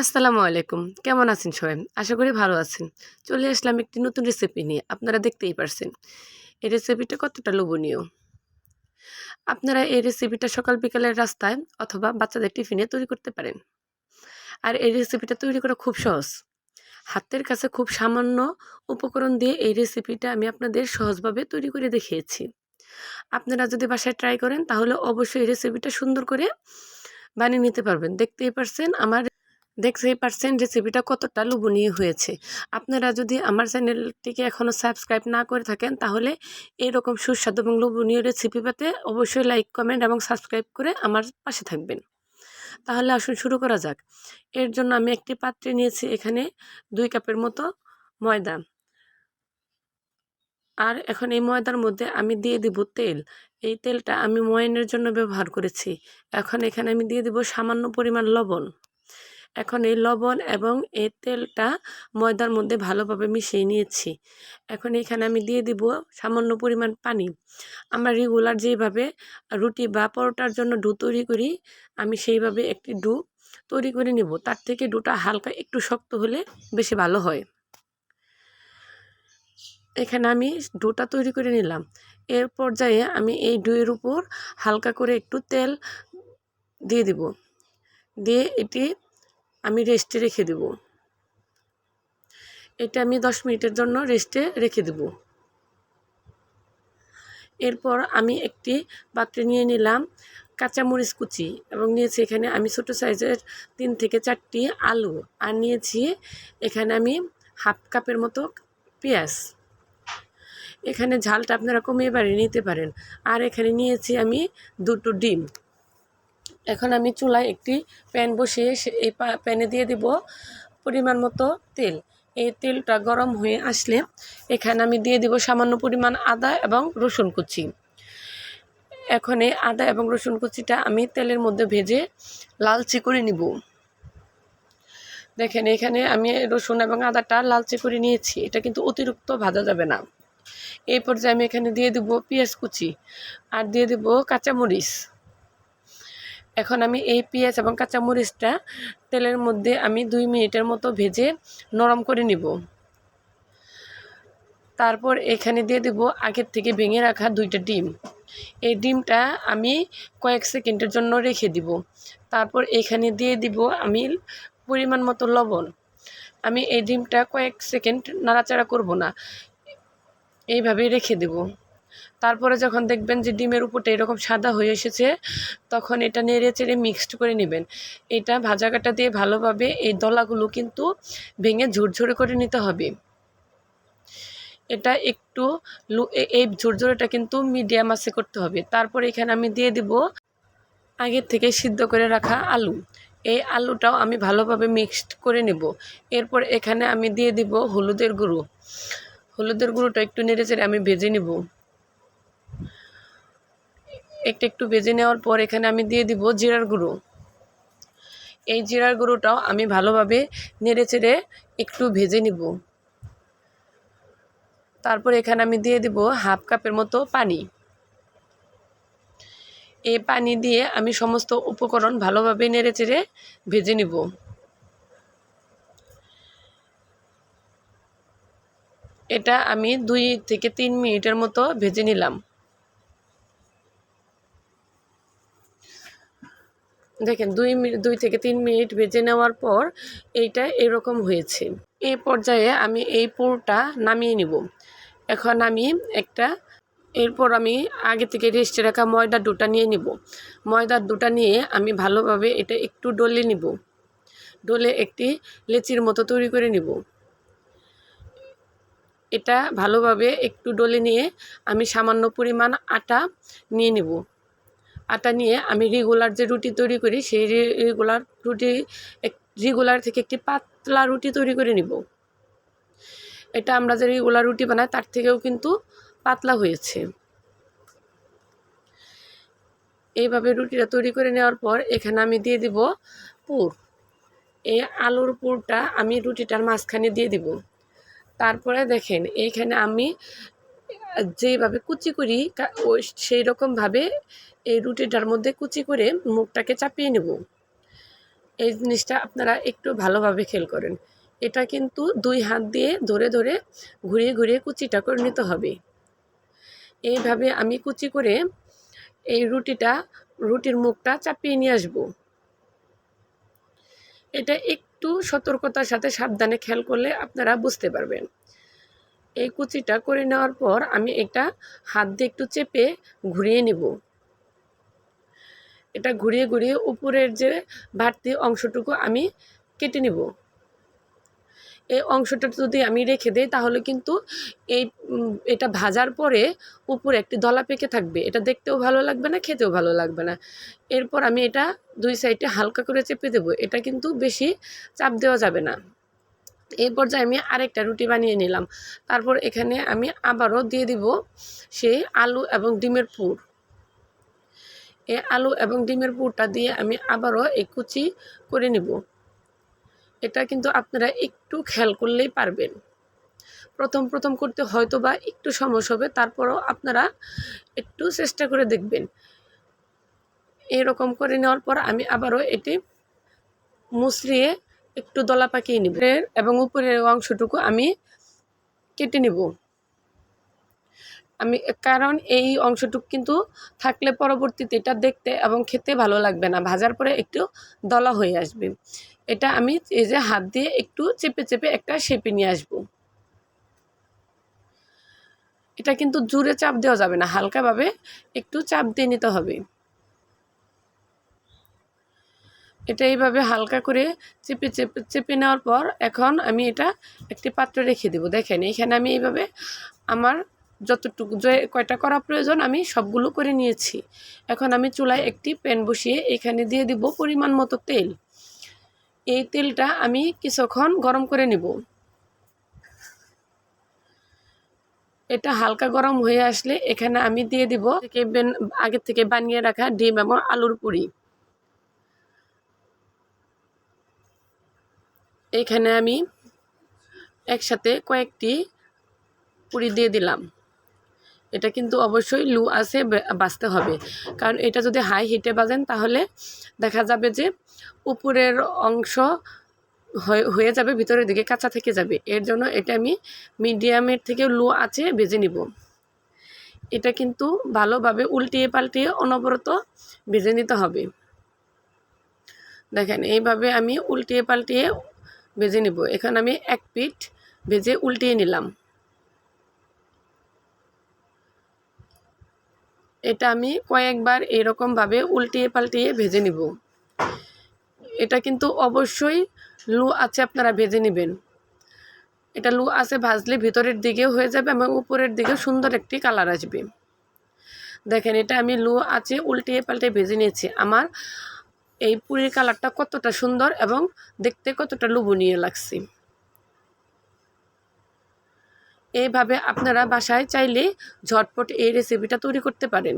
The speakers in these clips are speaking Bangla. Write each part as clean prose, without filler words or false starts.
আসসালামু আলাইকুম। কেমন আছেন সবাই? আশা করি ভালো আছেন। চলে আসলাম একটি নতুন রেসিপি নিয়ে। আপনারা দেখতেই পারছেন। এই রেসিপিটা কতটা লোভনীয়। আপনারা এই রেসিপিটা সকাল বিকালের রাস্তায় অথবা বাচ্চাদের টিফিনে তৈরি করতে পারেন। আর এই রেসিপিটা তৈরি করা খুব সহজ। হাতের কাছে খুব সামান্য উপকরণ দিয়ে এই রেসিপিটা আমি আপনাদের সহজভাবে তৈরি করে দেখিয়েছি। আপনারা যদি বাসায় ট্রাই করেন তাহলে অবশ্যই এই রেসিপিটা সুন্দর করে বানিয়ে নিতে পারবেন। দেখতেই পারছেন রেসিপিটা কতটা লোভনীয় হয়েছে। আপনারা যদি আমার চ্যানেলটিকে এখনও সাবস্ক্রাইব না করে থাকেন তাহলে এরকম সুস্বাদু এবং লোভনীয় রেসিপি পেতে অবশ্যই লাইক, কমেন্ট এবং সাবস্ক্রাইব করে আমার পাশে থাকবেন। তাহলে আসুন শুরু করা যাক। এর জন্য আমি একটি পাত্রে নিয়েছি এখানে 2 কাপের মতো ময়দা। আর এখন এই ময়দার মধ্যে আমি দিয়ে দিব তেল। এই তেলটা আমি ময়ানের জন্য ব্যবহার করেছি। এখন এখানে আমি দিয়ে দিব সামান্য পরিমাণ লবণ। এখন এই লবণ এবং এই তেলটা ময়দার মধ্যে ভালোভাবে মিশিয়ে নিয়েছি। এখন এখানে আমি দিয়ে দিব সামান্য পরিমাণ পানি। আমরা রেগুলার যেভাবে রুটি বা পরোটার জন্য ডো তৈরি করি, আমি সেইভাবে একটি ডো তৈরি করে নিব। তার থেকে ডোটা হালকা একটু শক্ত হলে বেশি ভালো হয়। এখানে আমি ডোটা তৈরি করে নিলাম। এর পর্যায়ে আমি এই ডোয়ের উপর হালকা করে একটু তেল দিয়ে দিব। দিয়ে এটি আমি রেস্টে রেখে দেব। এটা আমি 10 মিনিটের জন্য রেস্টে রেখে দেব। এরপর আমি একটি পাত্রে নিয়ে নিলাম কাঁচামরিচ কুচি এবং নিয়েছি এখানে আমি ছোটো সাইজের 3 থেকে 4টি আলু, আর নিয়েছি এখানে আমি হাফ কাপের মতো পেঁয়াজ। এখানে ঝালটা আপনারা কমিয়ে বাড়িয়ে নিতে পারেন। আর এখানে নিয়েছি আমি 2টো ডিম। এখন আমি চুলায় একটি প্যান বসিয়ে এই প্যানে দিয়ে দিব পরিমাণ মতো তেল। এই তেলটা গরম হয়ে আসলে এখানে আমি দিয়ে দিব সামান্য পরিমাণ আদা এবং রসুন কুচি। এখন এই আদা এবং রসুন কুচিটা আমি তেলের মধ্যে ভেজে লালচে করে নিব। দেখেন এখানে আমি রসুন এবং আদাটা লালচে করে নিয়েছি। এটা কিন্তু অতিরিক্ত ভাজা যাবে না। এই পর্যায়ে আমি এখানে দিয়ে দিব পেঁয়াজ কুচি আর দিয়ে দিব কাঁচামরিচ। এখন আমি এই পেঁয়াজ এবং কাঁচামরিচটা তেলের মধ্যে আমি 2 মিনিটের মতো ভেজে নরম করে নিব। তারপর এখানে দিয়ে দেব আগের থেকে ভেঙে রাখা 2টা ডিম। এই ডিমটা আমি কয়েক সেকেন্ডের জন্য রেখে দিব। তারপর এখানে দিয়ে দিব আমি পরিমাণ মতো লবণ। আমি এই ডিমটা কয়েক সেকেন্ড নাড়াচাড়া করব না, এইভাবেই রেখে দেব। তারপরে যখন দেখবেন যে ডিমের উপরটা এরকম সাদা হয়ে এসেছে, তখন এটা নেড়ে চেড়ে মিক্সড করে নেবেন। এটা ভাজা কাটা দিয়ে ভালোভাবে এই দলাগুলো কিন্তু ভেঙে ঝুরঝুরে করে নিতে হবে। এটা একটু এই ঝুরঝুরেটা কিন্তু মিডিয়াম আঁচে করতে হবে। তারপর এখানে আমি দিয়ে দিব আগের থেকে সিদ্ধ করে রাখা আলু। এই আলুটাও আমি ভালোভাবে মিক্সড করে নেব। এরপর এখানে আমি দিয়ে দিব হলুদের গুঁড়ো। হলুদের গুঁড়োটা একটু নেড়েচেড়ে আমি ভেজে নেব। একটু ভেজে নেওয়ার পর এখানে আমি দিয়ে দিব জিরার গুঁড়ো। এই জিরার গুঁড়োটাও আমি ভালোভাবে নেড়েচেড়ে একটু ভেজে নিব। তারপর এখানে আমি দিয়ে দিব হাফ কাপের মতো পানি। এই পানি দিয়ে আমি সমস্ত উপকরণ ভালোভাবে নেড়েচেড়ে ভেজে নিব। এটা আমি 2 থেকে 3 মিনিটের মতো ভেজে নিলাম। দেখেন 2 থেকে 3 মিনিট ভেজে নেওয়ার পর এইটা এরকম হয়েছে। এই পর্যায়ে আমি এই পুরটা নামিয়ে নিব। এখন আমি এরপর আমি আগে থেকে রেস্টে রাখা ময়দার ডোটা নিয়ে নিব। ময়দার ডোটা নিয়ে আমি ভালোভাবে এটা একটু ডলে নিব। ডলে একটি লেচির মতো তৈরি করে নিব। এটা ভালোভাবে একটু ডলে নিয়ে আমি সামান্য পরিমাণ আটা নিয়ে নিব। আটা নিয়ে আমি রেগুলার যে রুটি তৈরি করি সেই রেগুলার থেকে একটি পাতলা রুটি তৈরি করে নিব। এটা আমরা যে রেগুলার রুটি বানাই তার থেকেও কিন্তু পাতলা হয়েছে। এইভাবে রুটিটা তৈরি করে নেওয়ার পর এখানে আমি দিয়ে দিব পুর। এই আলুর পুরটা আমি রুটিটার মাঝখানে দিয়ে দিব। তারপরে দেখেন এইখানে আমি যেভাবে কুচি করি সেই রকমভাবে এই রুটিটার মধ্যে কুচি করে মুখটাকে চাপিয়ে নেব। এই জিনিসটা আপনারা একটু ভালোভাবে খেয়াল করেন। এটা কিন্তু 2 হাত দিয়ে ধরে ধরে ঘুরিয়ে ঘুরিয়ে কুচিটা করে নিতে হবে। এইভাবে আমি কুচি করে এই রুটির মুখটা চাপিয়ে নিয়ে আসবো। এটা একটু সতর্কতার সাথে সাবধানে খেয়াল করলে আপনারা বুঝতে পারবেন। এই কুচিটা করে নেওয়ার পর আমি এটা হাত দিয়ে একটু চেপে ঘুরিয়ে নেব। এটা ঘুরিয়ে ঘুরিয়ে উপরের যে বাড়তি অংশটুকু আমি কেটে নেব। এই অংশটা যদি আমি রেখে দেই তাহলে কিন্তু এটা ভাজার পরে উপরে একটি দলা পেকে থাকবে। এটা দেখতেও ভালো লাগবে না, খেতেও ভালো লাগবে না। এরপর আমি এটা 2 সাইডে হালকা করে চেপে দেব। এটা কিন্তু বেশি চাপ দেওয়া যাবে না। এই পর্যায়ে আমি আরেকটা রুটি বানিয়ে নিলাম। তারপর এখানে আমি আবারও দিয়ে দিব সেই আলু এবং ডিমের পুর। এই আলু এবং ডিমের পুরটা দিয়ে আমি আবারও এই কুচি করে নিব। এটা কিন্তু আপনারা একটু খেয়াল করলেই পারবেন। প্রথম করতে হয়তো বা একটু সমস্যা হবে, তারপরও আপনারা একটু চেষ্টা করে দেখবেন। এরকম করে নেওয়ার পর আমি আবারও এটি মুচড়িয়ে একটু দলা পাকিয়ে নিব এবং উপরের অংশটুকু আমি কেটে নিব। কারণ এই অংশটুকু কিন্তু থাকলে পরবর্তীতে এটা দেখতে এবং খেতে ভালো লাগবে না, ভাজার পরে একটু দলা হয়ে আসবে। এটা আমি এই যে হাত দিয়ে একটু চেপে চেপে একটা শেপে নিয়ে আসব। এটা কিন্তু জোরে চাপ দেওয়া যাবে না, হালকাভাবে একটু চাপ দিয়ে নিতে হবে। এটা এইভাবে হালকা করে চেপে চেপে চেপে নেওয়ার পর এখন আমি এটা একটি পাত্রে রেখে দেব। দেখেন এখানে আমি এইভাবে আমার যতটুকু যে কয়টা করা প্রয়োজন আমি সবগুলো করে নিয়েছি। এখন আমি চুলায় একটি প্যান বসিয়ে এখানে দিয়ে দিব পরিমাণ মতো তেল। এই তেলটা আমি কিছুক্ষণ গরম করে নিব। এটা হালকা গরম হয়ে আসলে এখানে আমি দিয়ে দিব আগে থেকে বানিয়ে রাখা ডিম এবং আলুর পুরি। এখানে আমি একসাথে কয়েকটি পুরি দিয়ে দিলাম। এটা কিন্তু অবশ্যই লো আছে বাজতে হবে, কারণ এটা যদি হাই হিটে বাজেন তাহলে দেখা যাবে যে উপরের অংশ হয়ে যাবে, ভিতরের দিকে কাঁচা থেকে যাবে। এর জন্য এটা আমি মিডিয়ামের থেকে লো আছে ভেজে নিব। এটা কিন্তু ভালোভাবে উল্টিয়ে পাল্টিয়ে অনবরত ভেজে নিতে হবে। দেখেন এইভাবে আমি উল্টিয়ে পাল্টিয়ে ভেজে নিব। এখন আমি এক পিঠ ভেজে উল্টিয়ে নিলাম। এটা আমি কয়েকবার এরকমভাবে উল্টিয়ে পাল্টিয়ে ভেজে নিব। এটা কিন্তু অবশ্যই লো আছে আপনারা ভেজে নেবেন। এটা লো আছে ভাজলে ভিতরের দিকেও হয়ে যাবে এবং উপরের দিকে সুন্দর একটি কালার আসবে। দেখেন এটা আমি লো আছে উল্টিয়ে পাল্টিয়ে ভেজে নিয়েছি। আমার এই পুরির কালারটা কতটা সুন্দর এবং দেখতে কতটা লোভনীয় লাগছে। এইভাবে আপনারা বাসায় চাইলে ঝটপট এই রেসিপিটা তৈরি করতে পারেন।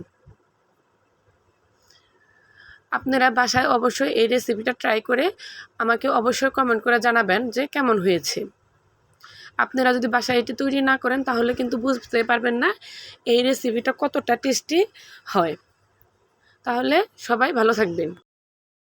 আপনারা বাসায় অবশ্যই এই রেসিপিটা ট্রাই করে আমাকে অবশ্যই কমেন্ট করে জানাবেন যে কেমন হয়েছে। আপনারা যদি বাসায় এটি তৈরি না করেন তাহলে কিন্তু বুঝতে পারবেন না এই রেসিপিটা কতটা টেস্টি হয়। তাহলে সবাই ভালো থাকবেন।